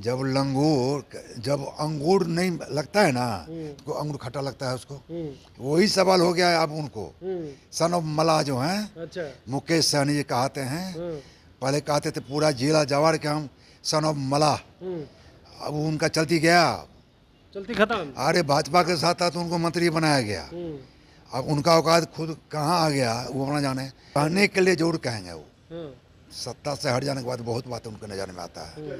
जब जब अंगूर नहीं लगता है ना तो अंगूर खट्टा लगता है उसको। वही सवाल हो गया है अब उनको। सन ऑफ मला जो हैं, अच्छा। मुकेश सहनी जी कहते हैं। पहले कहते थे पूरा जिला जवार के हम सन ऑफ मला। अब उनका चलती गया, चलती खत्म। अरे भाजपा के साथ था तो उनको मंत्री बनाया गया। अब उनका औकात खुद कहाँ आ गया वो अपना जाने। कहने के लिए जरूर कहेंगे वो, सत्ता से हट जाने के बाद बहुत बात उनके नजर में आता है।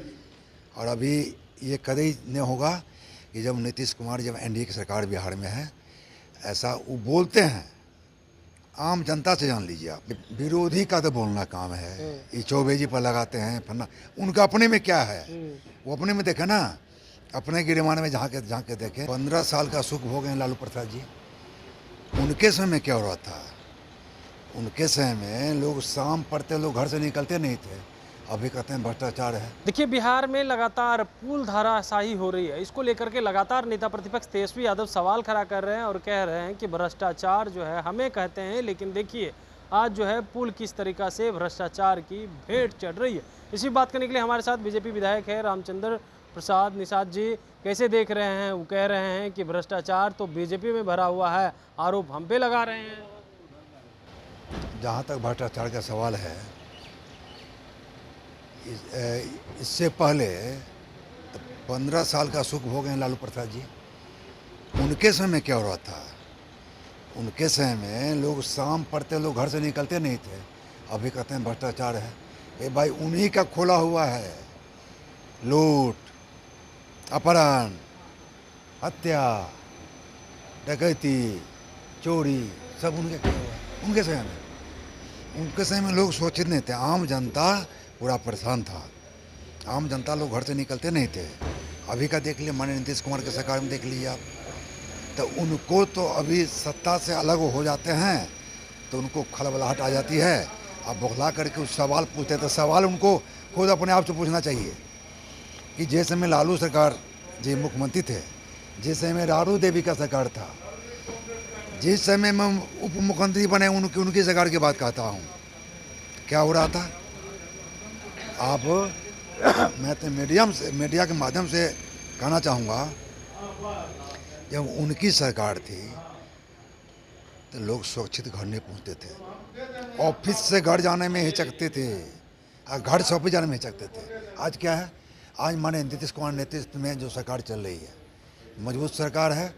और अभी ये कभी नहीं होगा कि जब नीतीश कुमार जब एनडीए की सरकार बिहार में है, ऐसा वो बोलते हैं। आम जनता से जान लीजिए आप, विरोधी का तो बोलना काम है। ये चौबेजी पर लगाते हैं फन्ना, उनका अपने में क्या है वो अपने में देखे ना, अपने गिरमान में झांक के देखे। 15 साल का सुख भोग हैं लालू प्रसाद जी। उनके समय में क्या हो रहा था? उनके समय में लोग शाम पढ़ते लोग घर से निकलते नहीं थे, अभी कहते हैं भ्रष्टाचार है। देखिए, बिहार में लगातार पूल धाराशाही हो रही है। इसको लेकर के लगातार नेता प्रतिपक्ष तेजस्वी यादव सवाल खड़ा कर रहे हैं और कह रहे हैं कि भ्रष्टाचार जो है हमें कहते हैं, लेकिन देखिए आज जो है पुल किस तरीका से भ्रष्टाचार की भेंट चढ़ रही है। इसी बात करने के लिए हमारे साथ बीजेपी विधायक है रामचंद्र प्रसाद निषाद जी। कैसे देख रहे हैं? वो कह रहे हैं कि भ्रष्टाचार तो बीजेपी में भरा हुआ है, आरोप हम पे लगा रहे हैं। जहाँ तक भ्रष्टाचार का सवाल है, इससे पहले 15 साल का सुख भोग हैं लालू प्रसाद जी। उनके समय में क्या हो रहा था? उनके समय में लोग शाम पढ़ते लोग घर से निकलते नहीं थे, अभी कहते हैं भ्रष्टाचार है। ये भाई उन्हीं का खोला हुआ है। लूट, अपहरण, हत्या, डकैती, चोरी सब उनके किया हुआ है। उनके समय में लोग सोचित नहीं थे। आम जनता पूरा परेशान था। आम जनता लोग घर से निकलते नहीं थे। अभी का देख लिया, माननीय नीतीश कुमार के सरकार में देख लीजिए आप, तो उनको तो अभी सत्ता से अलग हो जाते हैं तो उनको खलबलाहट आ जाती है। अब बौखला करके उस सवाल पूछते तो सवाल उनको खुद अपने आप से पूछना चाहिए कि जिस समय लालू सरकार जी मुख्यमंत्री थे, जिस समय रारू देवी का सरकार था, जिस समय में उप मुख्यमंत्री बने, उनकी सरकार की बात कहता हूँ, क्या हो रहा था। आप मैं तो मीडिया के माध्यम से कहना चाहूँगा, जब उनकी सरकार थी तो लोग सुरक्षित घर नहीं पहुँचते थे, ऑफिस से घर जाने में हिचकते थे, घर से ऑफिस जाने में हिचकते थे। आज क्या है? आज माने नीतीश कुमार नेतृत्व में जो सरकार चल रही है, मजबूत सरकार है।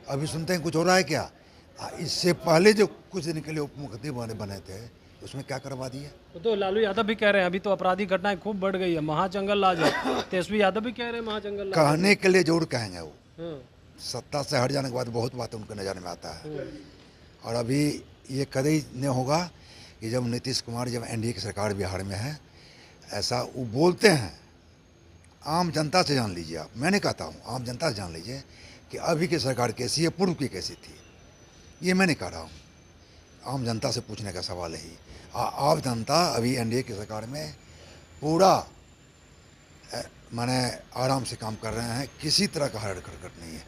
अभी सुनते हैं कुछ हो रहा है क्या? इससे पहले जो कुछ दिन के लिए उप मुख्यमंत्री बने थे उसमें क्या करवा दिया? तो लालू यादव भी कह रहे हैं अभी तो आपराधिक घटनाएं खूब बढ़ गई है, महाजंगल राज है। तेजस्वी यादव भी कह रहे हैं महाजंगल राज। कहने के लिए जरूर कहेंगे वो, सत्ता से हट जाने के बाद बहुत बात उनके नज़र में आता है। और अभी ये कभी नहीं होगा कि जब नीतीश कुमार जब एनडीए की सरकार बिहार में है, ऐसा वो बोलते हैं। आम जनता से जान लीजिए आप, मैं नहीं कहता हूँ, आम जनता से जान लीजिए कि अभी की सरकार कैसी है, पूर्व की कैसी थी। ये मैं नहीं कह रहा हूँ, आम जनता से पूछने का सवाल है। आम जनता अभी एनडीए की सरकार में पूरा माने आराम से काम कर रहे हैं, किसी तरह का हरड़ खटखट नहीं है।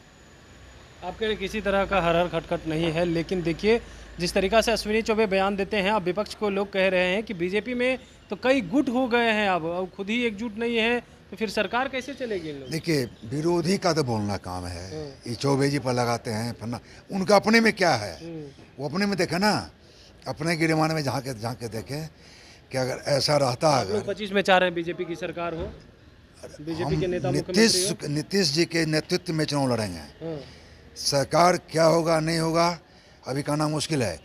आप कह रहे किसी तरह का हरहर खटखट नहीं है, लेकिन देखिए जिस तरीका से अश्विनी चौबे बयान देते हैं, अब विपक्ष को लोग कह रहे हैं कि बीजेपी में तो कई गुट हो गए हैं, अब खुद ही एकजुट नहीं है, तो फिर सरकार कैसे चलेगी इन लोग? देखिए, विरोधी का तो बोलना काम है। ये चौबेजी पर लगाते हैं फन्ना, उनका अपने में क्या है वो अपने में देखे ना, अपने गिरमान में झांक के देखे कि अगर ऐसा रहता, अगर 25 में चाह रहे हैं बीजेपी की सरकार हो, बीजेपी के नेता नीतीश जी के नेतृत्व में चुनाव लड़ेंगे। सरकार क्या होगा नहीं होगा अभी कहना मुश्किल है,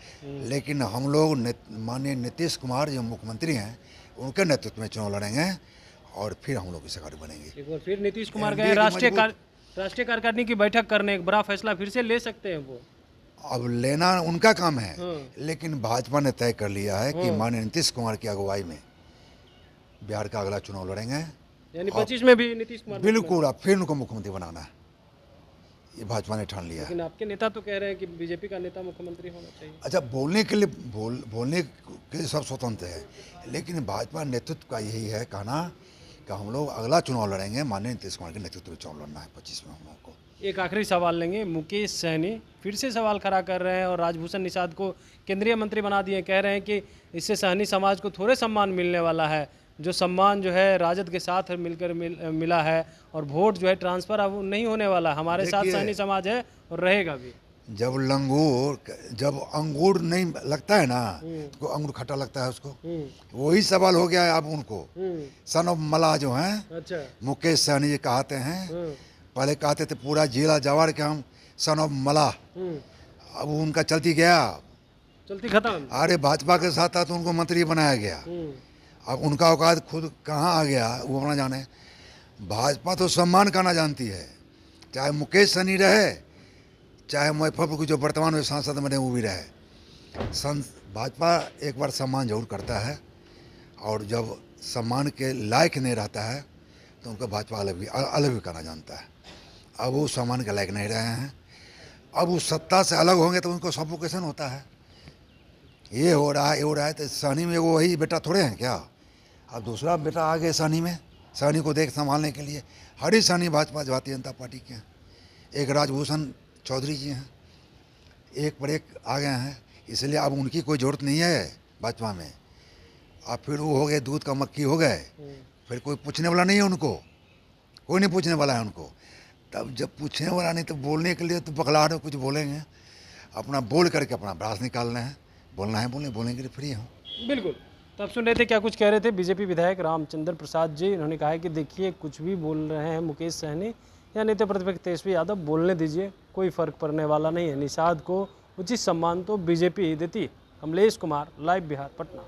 लेकिन हम लोग माननीय नीतीश कुमार जो मुख्यमंत्री हैं उनके नेतृत्व में चुनाव लड़ेंगे और फिर हम लोग की सरकार बनेंगे। एक बार फिर नीतीश कुमार गए राष्ट्रीय कार्यकारिणी की बैठक करने, एक बड़ा फैसला फिर से ले सकते हैं वो। अब लेना उनका काम है, लेकिन भाजपा ने तय कर लिया है कि माननीय नीतीश कुमार की अगुवाई में बिहार का अगला चुनाव लड़ेंगे। यानी 25 में भी नीतीश कुमार बिल्कुल, अब फिर उनको मुख्यमंत्री बनाना है, ये भाजपा ने ठान लिया है। लेकिन आपके नेता तो कह रहे हैं कि बीजेपी का नेता मुख्यमंत्री होना चाहिए। अच्छा, बोलने के लिए सब स्वतंत्र है, लेकिन भाजपा नेतृत्व का यही है कहना कि हम लोग अगला चुनाव लड़ेंगे, माननीय नीतीश कुमार के नेतृत्व में चुनाव लड़ना है 25 में हम लोगों को। एक आखिरी सवाल लेंगे, मुकेश सहनी फिर से सवाल खड़ा कर रहे हैं और राजभूषण निषाद को केंद्रीय मंत्री बना दिए। कह रहे हैं कि इससे सहनी समाज को थोड़े सम्मान मिलने वाला है, जो सम्मान जो है राजद के साथ मिला है, और वोट जो है ट्रांसफ़र अब नहीं होने वाला, हमारे साथ देखिए, सैनी समाज है और रहेगा भी। जब अंगूर नहीं लगता है ना, तो अंगूर खट्टा लगता है उसको। वही सवाल हो गया है अब उनको। सन ऑफ मला जो हैं, अच्छा। मुकेश सहनी जी कहते हैं, पहले कहते थे पूरा जिला जवार के हम सन ऑफ मला, अब उनका चलती गया, चलती खत्म। अरे भाजपा के साथ था तो उनको मंत्री बनाया गया। अब उनका औकात खुद कहाँ आ गया वो अपना जाने। भाजपा तो सम्मान करना जानती है, चाहे मुकेश सहनी रहे, चाहे मुजफ्फरपुर के जो वर्तमान में सांसद बने वो भी रहे। भाजपा एक बार सम्मान जरूर करता है, और जब सम्मान के लायक नहीं रहता है तो उनको भाजपा अलग भी करना जानता है। अब वो सम्मान के लायक नहीं रहे हैं, अब वो सत्ता से अलग होंगे तो उनको सफोकेशन होता है। ये हो रहा है, ये हो रहा है, तो सहनी में वो वही बेटा थोड़े हैं क्या? अब दूसरा बेटा आ गए सहनी में, सहनी को देख संभालने के लिए। हरी सहनी भाजपा भारतीय जनता पार्टी के हैं, एक राजभूषण चौधरी जी हैं, एक पर एक आ गए हैं, इसलिए अब उनकी कोई ज़रूरत नहीं है भाजपा में। अब फिर वो हो गए दूध का मक्खी हो गए, फिर कोई पूछने वाला नहीं है उनको, कोई नहीं पूछने वाला है उनको। तब जब पूछने वाला नहीं तो बोलने के लिए तो बकलाहट में कुछ बोलेंगे, अपना बोल करके अपना भड़ास निकालना है, बोलना है बोलने के लिए फ्री हूँ। बिल्कुल। तो आप सुन रहे थे क्या कुछ कह रहे थे बीजेपी विधायक रामचंद्र प्रसाद जी। उन्होंने कहा है कि देखिए कुछ भी बोल रहे हैं मुकेश सहनी या नेता प्रतिपक्ष तेजस्वी यादव, बोलने दीजिए, कोई फर्क पड़ने वाला नहीं है। निषाद को उचित सम्मान तो बीजेपी ही देती है। कमलेश कुमार, लाइव बिहार, पटना।